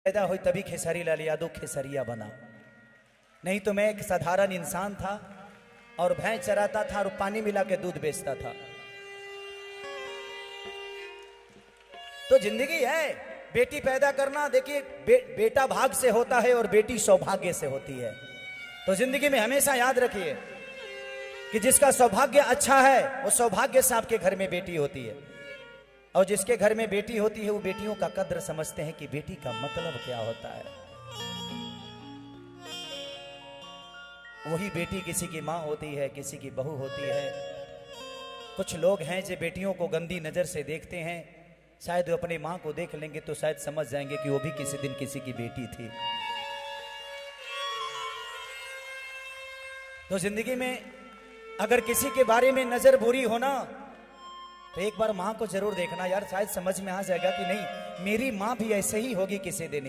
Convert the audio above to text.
पैदा हुई तभी खेसारी लाल यादव खेसरिया बना, नहीं तो मैं एक साधारण इंसान था और भैंस चराता था और पानी मिला के दूध बेचता था। तो जिंदगी है, बेटी पैदा करना देखिए बेटा भाग से होता है और बेटी सौभाग्य से होती है। तो जिंदगी में हमेशा याद रखिए कि जिसका सौभाग्य अच्छा है वो सौभाग्य से आपके घर में बेटी होती है, और जिसके घर में बेटी होती है वो बेटियों का कद्र समझते हैं कि बेटी का मतलब क्या होता है। वही बेटी किसी की माँ होती है, किसी की बहू होती है। कुछ लोग हैं जो बेटियों को गंदी नजर से देखते हैं, शायद वो अपनी माँ को देख लेंगे तो शायद समझ जाएंगे कि वो भी किसी दिन किसी की बेटी थी। तो जिंदगी में अगर किसी के बारे में नजर बुरी हो ना, तो एक बार माँ को जरूर देखना यार, शायद समझ में आ जाएगा कि नहीं मेरी माँ भी ऐसे ही होगी किसी दिन।